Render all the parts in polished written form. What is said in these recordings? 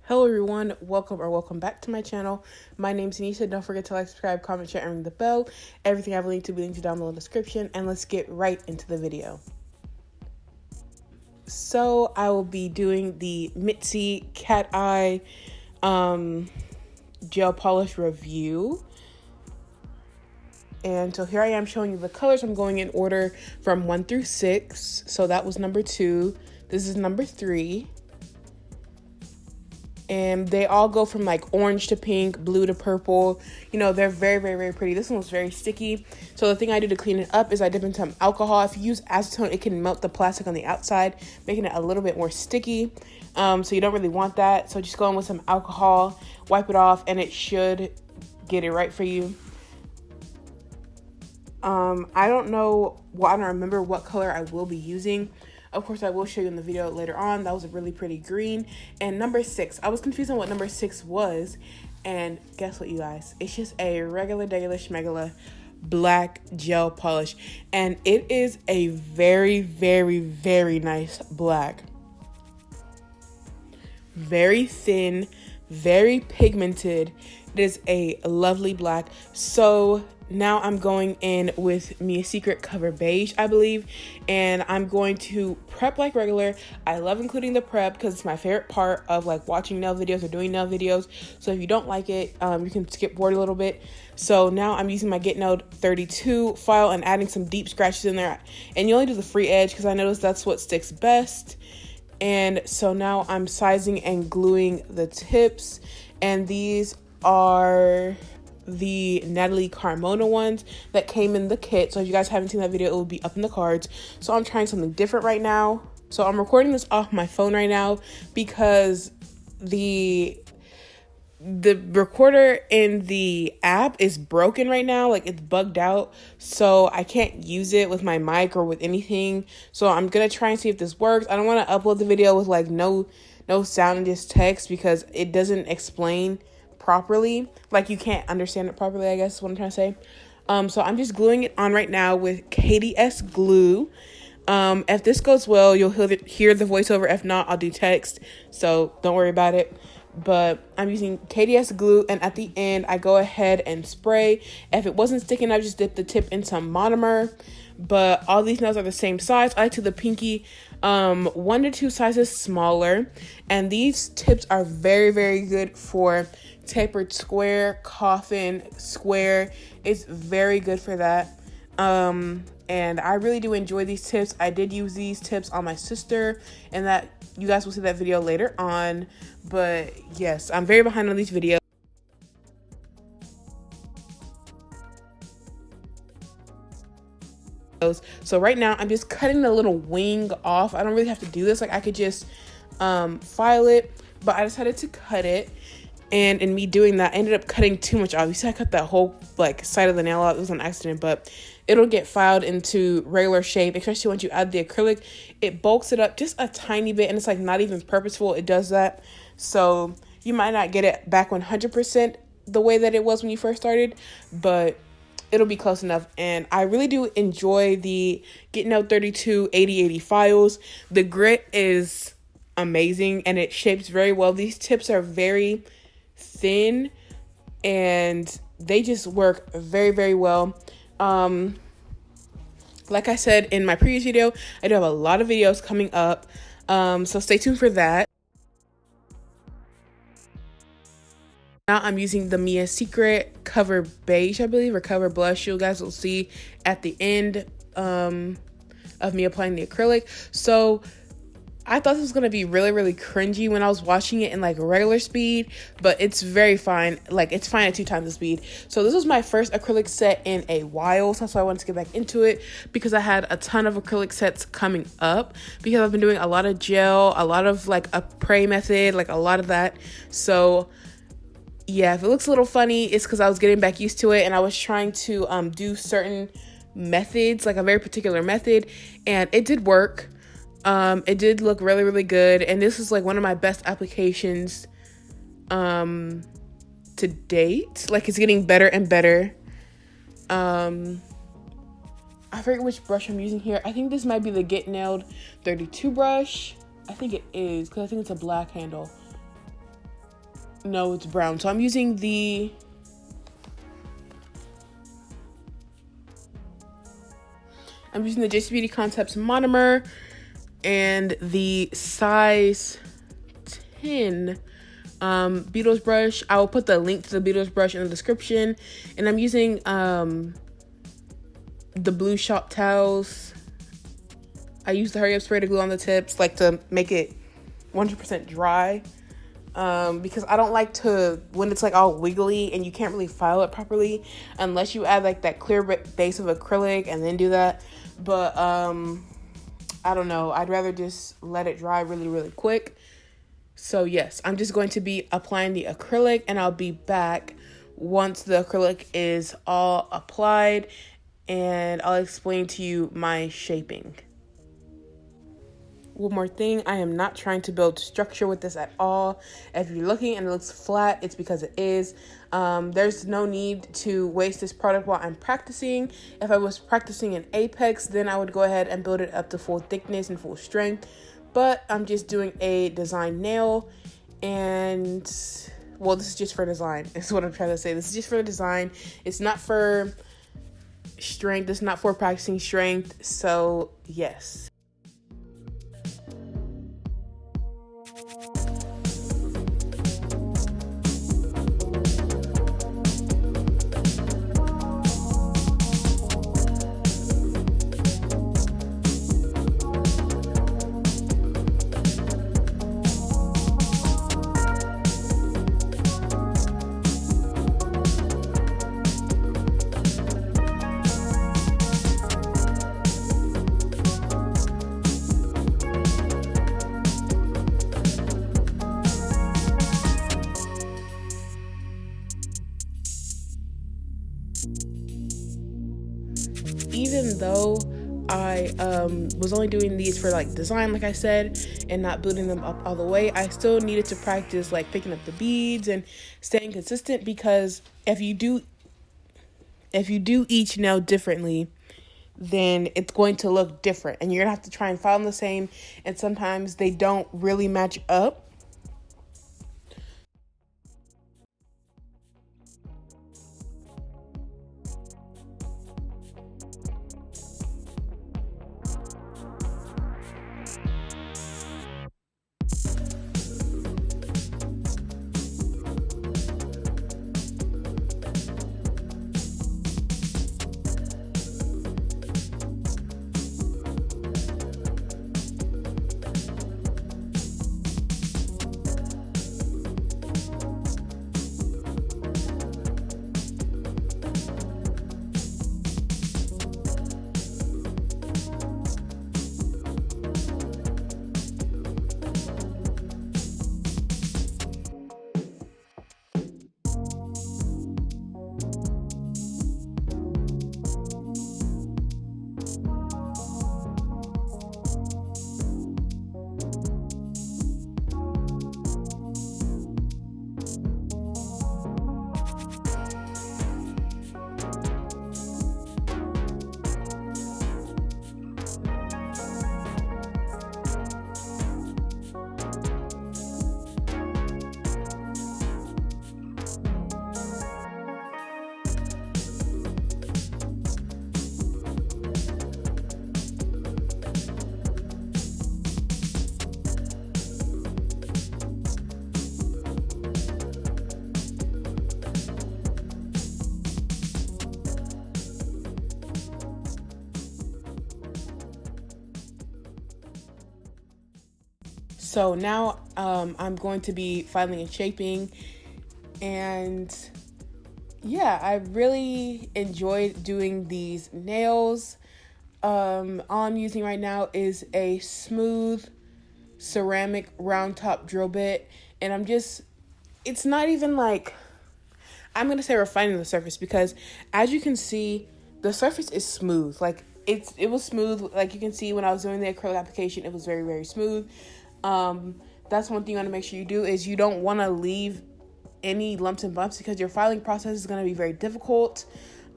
Hello everyone, welcome back to my channel. My name is Anisa. Don't forget to like, subscribe, comment, share, and ring the bell. Everything I've linked to be linked down below in the description, and let's get right into the video. So I will be doing the Mizhse Cateye gel polish review. And so here I am showing you the colors. I'm going in order from 1 through 6. So that was number 2. This is number 3. And they all go from like orange to pink, blue to purple. You know, they're very pretty. This one was very sticky. So the thing I do to clean it up is I dip in some alcohol. If you use acetone, it can melt the plastic on the outside, making it a little bit more sticky. So you don't really want that. So just go in with some alcohol, wipe it off, and it should get it right for you. I don't remember what color I will be using. Of course, I will show you in the video later on. That was a really pretty green. And number 6, I was confused on what number 6 was. And guess what, you guys? It's just a regular schmegula black gel polish. And it is a very nice black. Very thin, very pigmented. It is a lovely black. So now I'm going in with Mizhse Cover Beige, I believe, and I'm going to prep like regular. I love including the prep because it's my favorite part of like watching nail videos or doing nail videos. So if you don't like it, you can skip forward a little bit. So now I'm using my Get Nailed 32 file and adding some deep scratches in there. And you only do the free edge because I noticed that's what sticks best. And so now I'm sizing and gluing the tips, and these are the Natalie Carmona ones that came in the kit. So if you guys haven't seen that video, it will be up in the cards. So I'm trying something different right now. So I'm recording this off my phone right now because the recorder in the app is broken right now. Like, it's bugged out, so I can't use it with my mic or with anything. So I'm gonna try and see if this works. I don't want to upload the video with like no sound and just text because it doesn't explain properly. Like, you can't understand it properly, I guess is what I'm trying to say. So I'm just gluing it on right now with KDS glue. If this goes well, you'll hear the voiceover. If not, I'll do text, so don't worry about it. But I'm using KDS glue, and at the end I go ahead and spray. If it wasn't sticking, I just dip the tip in some monomer. But all these nails are the same size. I took the pinky 1 to 2 sizes smaller, and these tips are very good for tapered square, coffin square. It's very good for that. And I really do enjoy these tips. I did use these tips on my sister, and that you guys will see that video later on. But yes, I'm very behind on these videos. So right now I'm just cutting the little wing off. I don't really have to do this. Like, I could just file it, but I decided to cut it. And in me doing that, I ended up cutting too much off. You see, I cut that whole like side of the nail out. It was an accident, but it'll get filed into regular shape, especially once you add the acrylic. It bulks it up just a tiny bit, and it's like not even purposeful. It does that. So you might not get it back 100% the way that it was when you first started, but it'll be close enough. And I really do enjoy the Get Nailed 32 80/80 files. The grit is amazing, and it shapes very well. These tips are very thin, and they just work very well. Like I said in my previous video, I do have a lot of videos coming up, so stay tuned for that. Now I'm using the Mizhse Cover Beige, I believe, or Cover Blush. You guys will see at the end of me applying the acrylic. So I thought this was gonna be really cringy when I was watching it in like regular speed, but it's very fine. Like, it's fine at 2 times the speed. So this was my first acrylic set in a while, so that's why I wanted to get back into it, because I had a ton of acrylic sets coming up, because I've been doing a lot of gel, a lot of like a spray method, like a lot of that. So yeah, if it looks a little funny, it's because I was getting back used to it, and I was trying to do certain methods, like a very particular method, and it did work. It did look really good, and this is like one of my best applications to date. Like, it's getting better and better. I forget which brush I'm using here. I think this might be the Get Nailed 32 brush. I think it is, because I think it's a black handle. No, it's brown. So I'm using the Mizhse Beauty Concepts monomer and the size 10 Beetles brush. I will put the link to the Beetles brush in the description. And I'm using the blue shop towels. I use the hurry up spray to glue on the tips, like to make it 100% dry. Because I don't like to, when it's like all wiggly and you can't really file it properly unless you add like that clear base of acrylic and then do that. But I don't know, I'd rather just let it dry really quick. So yes, I'm just going to be applying the acrylic, and I'll be back once the acrylic is all applied, and I'll explain to you my shaping. One more thing, I am not trying to build structure with this at all. If you're looking and it looks flat, it's because it is. There's no need to waste this product while I'm practicing. If I was practicing in Apex, then I would go ahead and build it up to full thickness and full strength. But I'm just doing a design nail, and well, this is just for design. Is what I'm trying to say. This is just for the design. It's not for strength. It's not for practicing strength. So yes. Even though I was only doing these for like design, like I said, and not building them up all the way, I still needed to practice like picking up the beads and staying consistent, because if you do each nail differently, then it's going to look different, and you're gonna have to try and file them the same, and sometimes they don't really match up. So now I'm going to be filing and shaping, and yeah, I really enjoyed doing these nails. All I'm using right now is a smooth ceramic round top drill bit, and it's not even like, I'm going to say refining the surface, because as you can see, the surface is smooth. Like it was smooth. Like you can see when I was doing the acrylic application, it was very smooth. That's one thing you want to make sure you do, is you don't want to leave any lumps and bumps, because your filing process is going to be very difficult.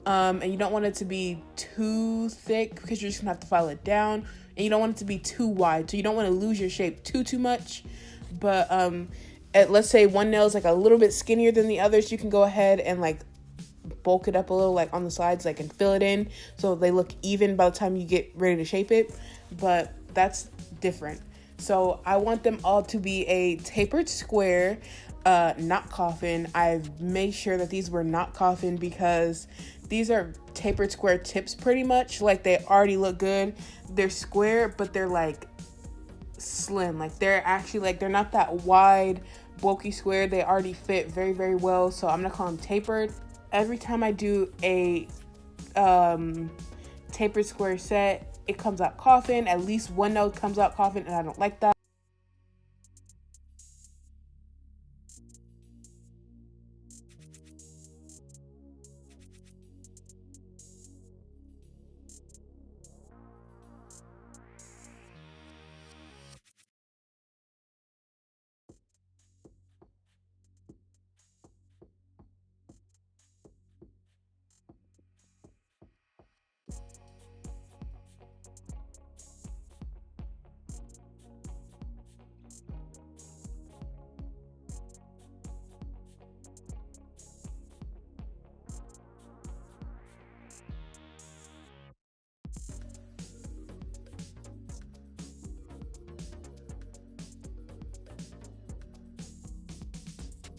And you don't want it to be too thick, because you're just gonna have to file it down, and you don't want it to be too wide, so you don't want to lose your shape too much. But let's say one nail is like a little bit skinnier than the others, you can go ahead and like bulk it up a little, like on the sides, like, and fill it in so they look even by the time you get ready to shape it. But that's different. So I want them all to be a tapered square, not coffin. I've made sure that these were not coffin because these are tapered square tips pretty much. Like, they already look good. They're square, but they're like slim. Like, they're actually like, they're not that wide, bulky square. They already fit very, very well. So I'm gonna call them tapered. Every time I do a tapered square set, it comes out coffin. At least one nail comes out coffin, and I don't like that.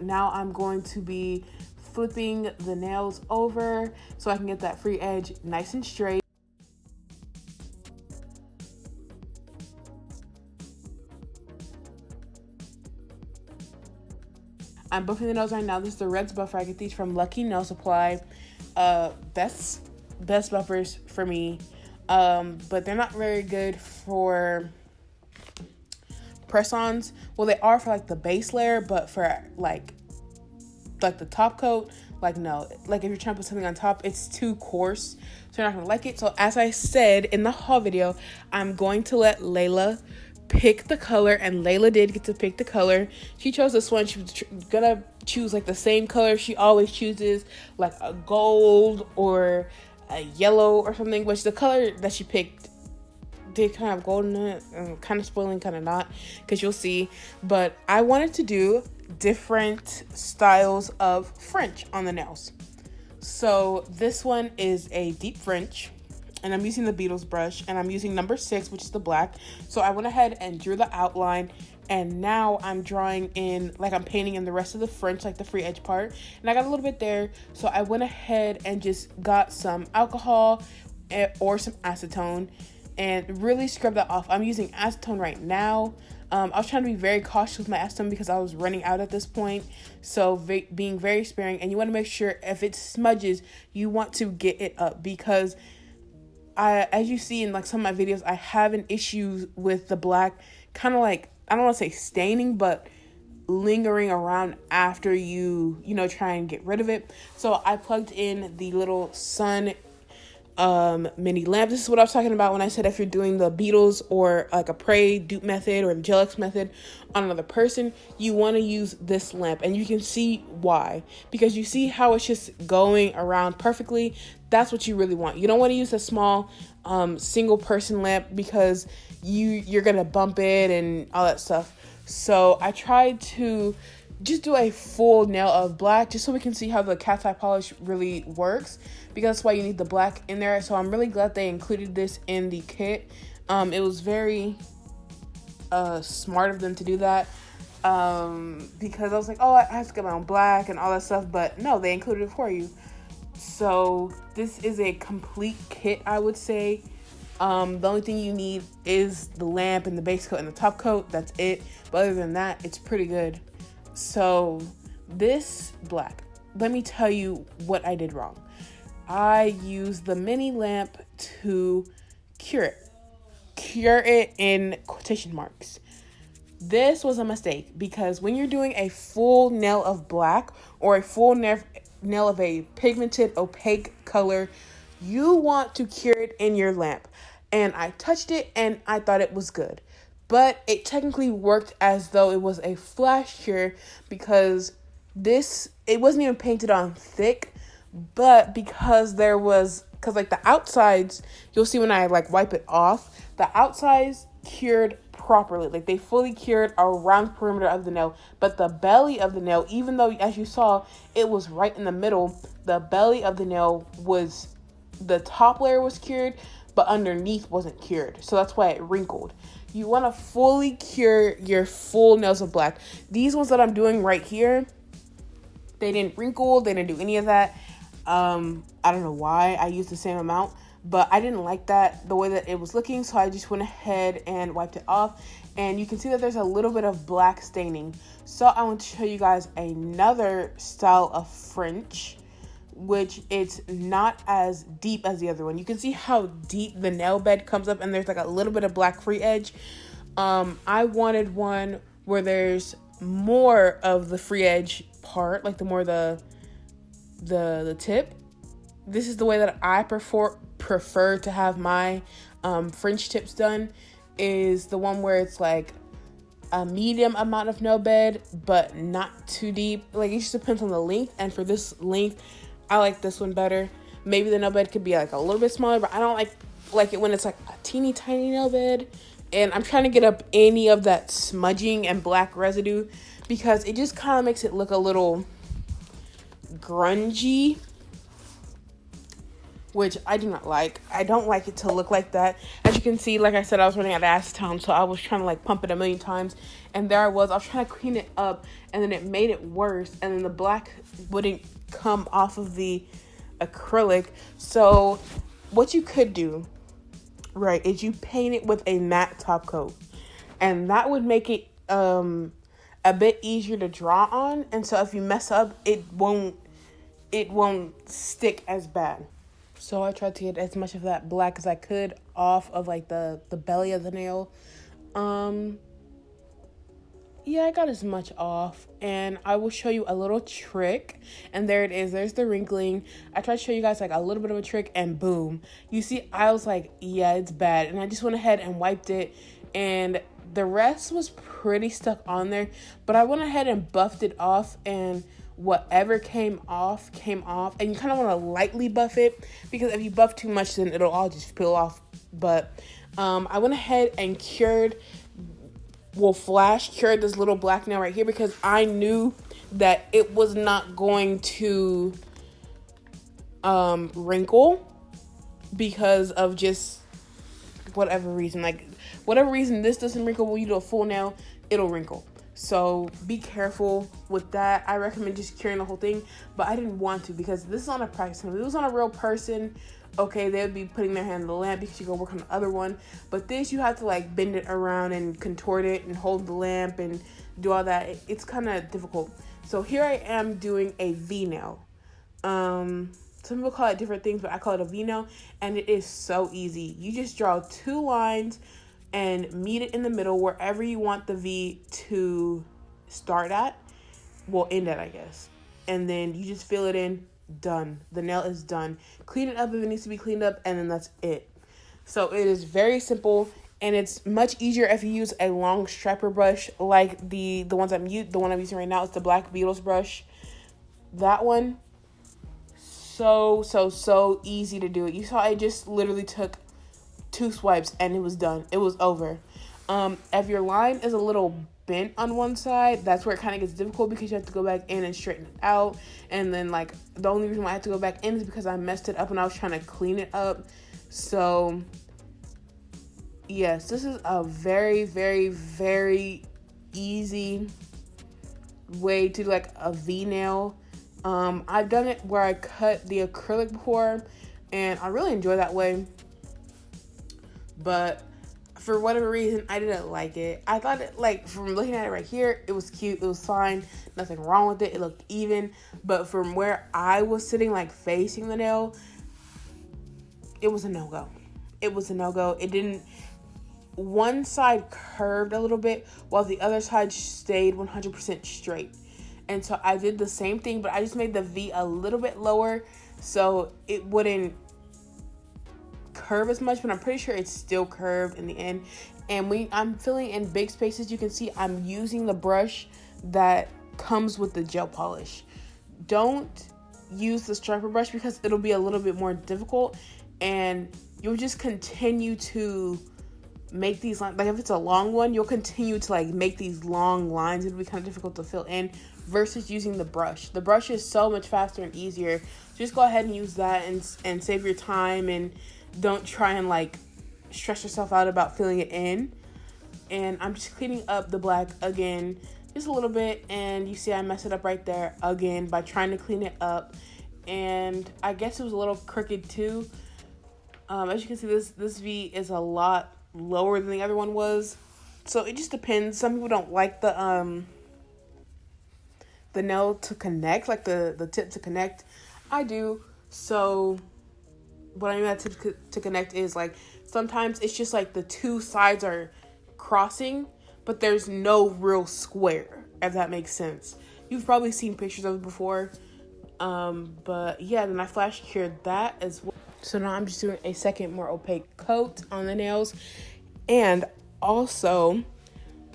Now I'm going to be flipping the nails over so I can get that free edge nice and straight. I'm buffing the nails right now. This is the Reds buffer. I get these from Lucky Nail Supply. Best buffers for me. But they're not very good for press-ons. Well, they are for like the base layer, but for like the top coat, like, no. Like, if you're trying to put something on top, it's too coarse, so you're not gonna like it. So as I said in the haul video, I'm going to let Layla pick the color, and Layla did get to pick the color. She chose this one. She was gonna choose like the same color she always chooses, like a gold or a yellow or something, which the color that she picked did kind of gold in it, and kind of spoiling, kind of not, because you'll see. But I wanted to do different styles of French on the nails. So this one is a deep French, and I'm using the Beetles brush, and I'm using number 6, which is the black. So I went ahead and drew the outline, and now I'm drawing in, like, I'm painting in the rest of the French, like the free edge part, and I got a little bit there. So I went ahead and just got some alcohol or some acetone and really scrub that off. I'm using acetone right now. I was trying to be very cautious with my acetone because I was running out at this point. So being very sparing, and you want to make sure if it smudges, you want to get it up, because as you see in like some of my videos, I have an issue with the black kind of like, I don't want to say staining, but lingering around after you try and get rid of it. So I plugged in the little sun mini lamp. This is what I was talking about when I said if you're doing the Beetles or like a Prey dupe method or the Gel X method on another person, you want to use this lamp, and you can see why, because you see how it's just going around perfectly. That's what you really want. You don't want to use a small single person lamp, because you're gonna bump it and all that stuff. So I tried to just do a full nail of black, just so we can see how the cat's eye polish really works, because that's why you need the black in there. So I'm really glad they included this in the kit. It was very smart of them to do that, because I was like, oh, I have to get my own black and all that stuff, but no, they included it for you. So this is a complete kit, I would say. The only thing you need is the lamp and the base coat and the top coat. That's it. But other than that, it's pretty good. So this black, let me tell you what I did wrong. I used the mini lamp to cure it in quotation marks. This was a mistake, because when you're doing a full nail of black or a full nail of a pigmented opaque color, you want to cure it in your lamp. And I touched it and I thought it was good, but it technically worked as though it was a flash cure, because it wasn't even painted on thick, but because like the outsides, you'll see when I like wipe it off, the outsides cured properly. Like, they fully cured around the perimeter of the nail. But the belly of the nail, even though, as you saw, it was right in the middle, the belly of the nail was, the top layer was cured, but underneath wasn't cured. So that's why it wrinkled. You want to fully cure your full nails with black. These ones that I'm doing right here, they didn't wrinkle. They didn't do any of that. I don't know why I used the same amount, but I didn't like that, the way that it was looking. So I just went ahead and wiped it off. And you can see that there's a little bit of black staining. So I want to show you guys another style of French, which it's not as deep as the other one. You can see how deep the nail bed comes up, and there's like a little bit of black free edge. I wanted one where there's more of the free edge part, like the more the tip. This is the way that I prefer to have my French tips done, is the one where it's like a medium amount of nail bed, but not too deep. Like, it just depends on the length, and for this length, I like this one better. Maybe the nail bed could be like a little bit smaller, but I don't like it when it's like a teeny tiny nail bed. And I'm trying to get up any of that smudging and black residue, because it just kind of makes it look a little grungy, which I do not like. I don't like it to look like that. As you can see, like I said, I was running out of acetone, so I was trying to like pump it a million times, and there I was trying to clean it up, and then it made it worse, and then the black wouldn't come off of the acrylic. So what you could do, right, is you paint it with a matte top coat, and that would make it a bit easier to draw on, and so if you mess up, it won't stick as bad. So I tried to get as much of that black as I could off of like the belly of the nail. Yeah, I got as much off, and I will show you a little trick. And there it is. There's the wrinkling. I tried to show you guys like a little bit of a trick, and boom. You see, I was like, yeah, it's bad. And I just went ahead and wiped it, and the rest was pretty stuck on there. But I went ahead and buffed it off, and whatever came off. And you kind of want to lightly buff it, because if you buff too much, then it'll all just peel off. But I went ahead and flash cured this little black nail right here, because I knew that it was not going to wrinkle because of just whatever reason. Like, whatever reason this doesn't wrinkle when you do a full nail, it'll wrinkle. So be careful with that. I recommend just curing the whole thing, but I didn't want to, because this is on a practice nail. If it was on a real person, okay, they would be putting their hand on the lamp because you go work on the other one. But this, you have to like bend it around and contort it and hold the lamp and do all that. It's kind of difficult. So here I am doing a V-nail. Some people call it different things, but I call it a V-nail, and it is so easy. You just draw 2 lines and meet it in the middle wherever you want the V to start at. Well, end at, I guess. And then you just fill it in. Done. The nail is done. Clean it up if it needs to be cleaned up, and then that's it. So it is very simple, and it's much easier if you use a long striper brush like the one I'm using right now. It's the Black Beetles brush. That one, so easy to do it. You saw I just literally took 2 swipes and it was done. It was over. If your line is a little bent on one side, that's where it kind of gets difficult, because you have to go back in and straighten it out. And then like the only reason why I had to go back in is because I messed it up and I was trying to clean it up. So yes, this is a very, very, very easy way to do like a V-nail. I've done it where I cut the acrylic before, and I really enjoy that way. But for whatever reason, I didn't like it. I thought it, like, from looking at it right here, it was cute. It was fine. Nothing wrong with it. It looked even. But from where I was sitting, like, facing the nail, it was a no-go. It was a no-go. It didn't... One side curved a little bit, while the other side stayed 100% straight. And so I did the same thing, but I just made the V a little bit lower so it wouldn't curve as much, but I'm pretty sure it's still curved in the end. And when I'm filling in big spaces, you can see I'm using the brush that comes with the gel polish. Don't use the striper brush, because it'll be a little bit more difficult, and you'll just continue to make these lines, like if it's a long one, you'll continue to like make these long lines. It'll be kind of difficult to fill in versus using the brush. The brush is so much faster and easier. Just go ahead and use that and save your time, and don't try and like stress yourself out about filling it in. And I'm just cleaning up the black again just a little bit, and you see I messed it up right there again by trying to clean it up. And I guess it was a little crooked too. As you can see, this V is a lot lower than the other one was, so it just depends. Some people don't like the nail to connect, like the tip to connect. I do. So what I mean by tip to connect is like sometimes it's just like the two sides are crossing, but there's no real square, if that makes sense. You've probably seen pictures of it before. But yeah, then I flash cured that as well. So now I'm just doing a second more opaque coat on the nails. And also,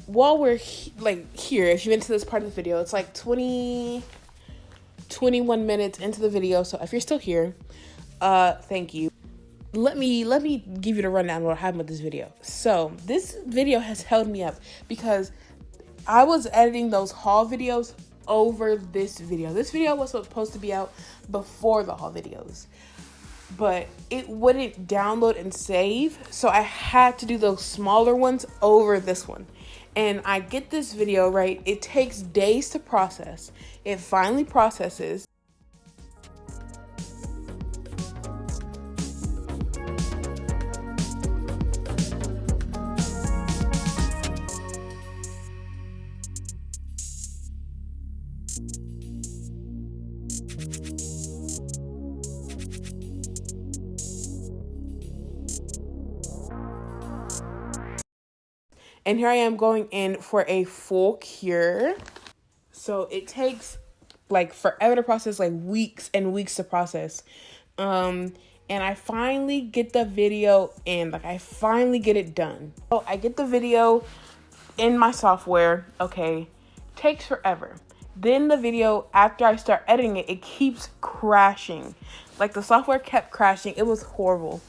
while we're here, if you're into this part of the video, it's like 21 minutes into the video. So if you're still here, thank you. Let me give you the rundown of what happened with this video. So this video has held me up because I was editing those haul videos over this video. This video was supposed to be out before the haul videos, but it wouldn't download and save, so I had to do those smaller ones over this one. And I get this video, right? It takes days to process. It finally processes. And here I am going in for a full cure. So it takes like forever to process, like weeks and weeks to process. And I finally get the video in, like I finally get it done. So I get the video in my software, okay, takes forever. Then the video, after I start editing it, it keeps crashing. Like the software kept crashing. It was horrible.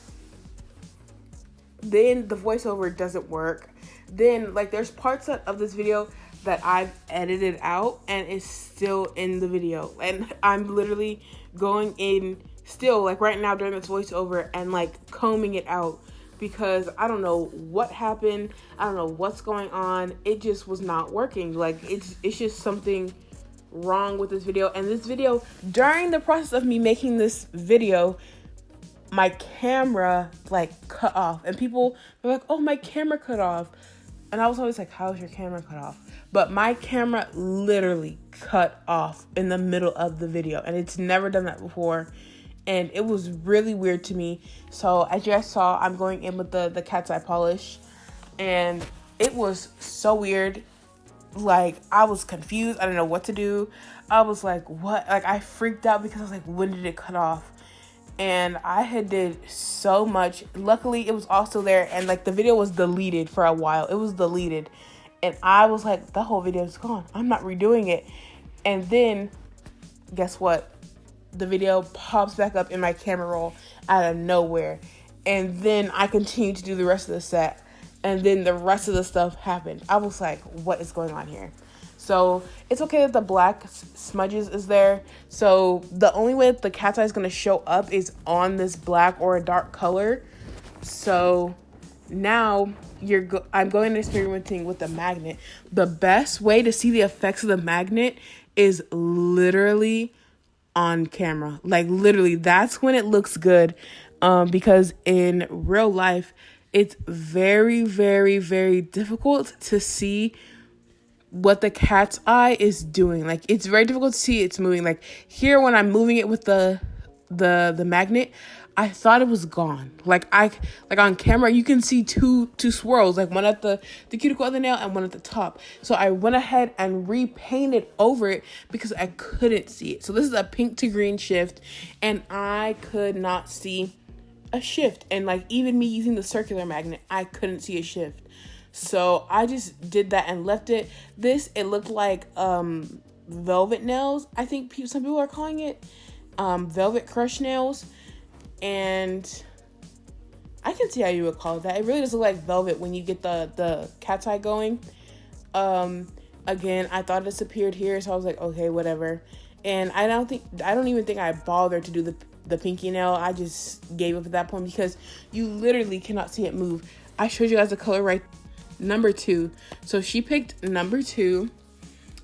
Then the voiceover doesn't work. Then like there's parts of this video that I've edited out and it's still in the video, and I'm literally going in still like right now during this voiceover and like combing it out because I don't know what happened. I don't know what's going on. It just was not working. Like it's just something wrong with this video. And this video, during the process of me making this video, my camera like cut off, and people were like, oh, my camera cut off. And I was always like, how is your camera cut off? But my camera literally cut off in the middle of the video, and it's never done that before. And it was really weird to me. So as you guys saw, I'm going in with the Cateye polish, and it was so weird. Like I was confused. I didn't know what to do. I was like, what? Like I freaked out because I was like, when did it cut off? And I had did so much. Luckily, it was also there. And like the video was deleted for a while. It was deleted. And I was like, the whole video is gone. I'm not redoing it. And then, guess what? The video pops back up in my camera roll out of nowhere. And then I continued to do the rest of the set. And then the rest of the stuff happened. I was like, what is going on here? So it's okay that the black smudges is there. So the only way that the cat's eye is going to show up is on this black or a dark color. So now I'm going and experimenting with the magnet. The best way to see the effects of the magnet is literally on camera. Like literally, that's when it looks good. Because in real life, it's very, very, very difficult to see what the cat's eye is doing. Like it's very difficult to see it's moving. Like here when I'm moving it with the magnet, I thought it was gone. Like on camera you can see two swirls, like one at the cuticle of the nail and one at the top. So I went ahead and repainted over it because I couldn't see it. So this is a pink to green shift, and I could not see a shift. And like even me using the circular magnet, I couldn't see a shift. So I just did that and left it. It looked like velvet nails. I think some people are calling it velvet crush nails. And I can see how you would call it that. It really does look like velvet when you get the cat's eye going. Again, I thought it disappeared here, so I was like, okay, whatever. And I don't even think I bothered to do the pinky nail. I just gave up at that point because you literally cannot see it move. I showed you guys the color right, number 2. So she picked number 2,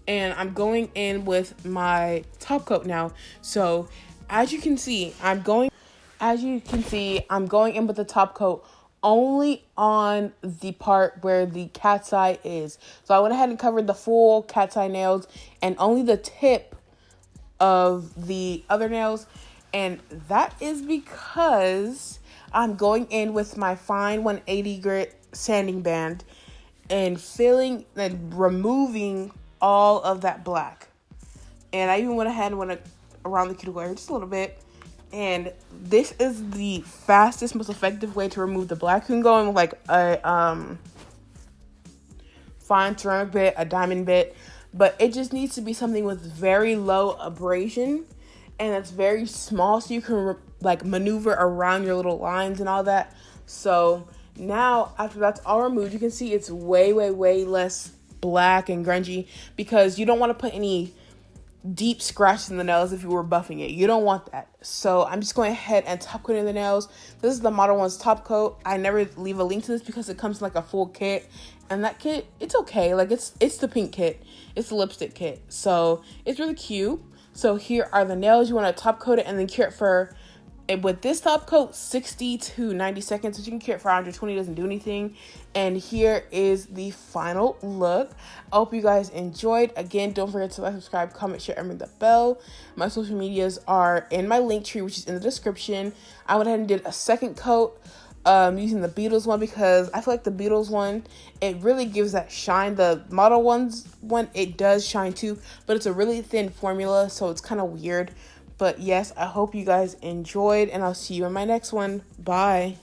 and I'm going in with my top coat now. So as you can see, I'm going in with the top coat only on the part where the cat's eye is. So I went ahead and covered the full cat's eye nails and only the tip of the other nails. And that is because I'm going in with my fine 180 grit sanding band and filling and removing all of that black. And I even went ahead and went around the cuticle area just a little bit. And this is the fastest, most effective way to remove the black. You can go in with like a fine ceramic bit, a diamond bit, but it just needs to be something with very low abrasion and that's very small so you can like maneuver around your little lines and all that. So now after that's all removed, you can see it's way less black and grungy because you don't want to put any deep scratches in the nails if you were buffing it. You don't want that. So I'm just going ahead and top coating the nails. This is the Model 1's top coat. I never leave a link to this because it comes in like a full kit. And that kit, it's okay. Like it's the pink kit. It's the lipstick kit. So it's really cute. So here are the nails. You want to top coat it and then cure it for, with this top coat, 60 to 90 seconds. So you can cure it for 120, doesn't do anything. And here is the final look. I hope you guys enjoyed. Again, don't forget to like, subscribe, comment, share, and ring the bell. My social medias are in my link tree, which is in the description. I went ahead and did a second coat using the Beatles one because I feel like the Beatles one, it really gives that shine. The Model 1's one, it does shine too, but it's a really thin formula, so it's kind of weird. But yes, I hope you guys enjoyed, and I'll see you in my next one. Bye.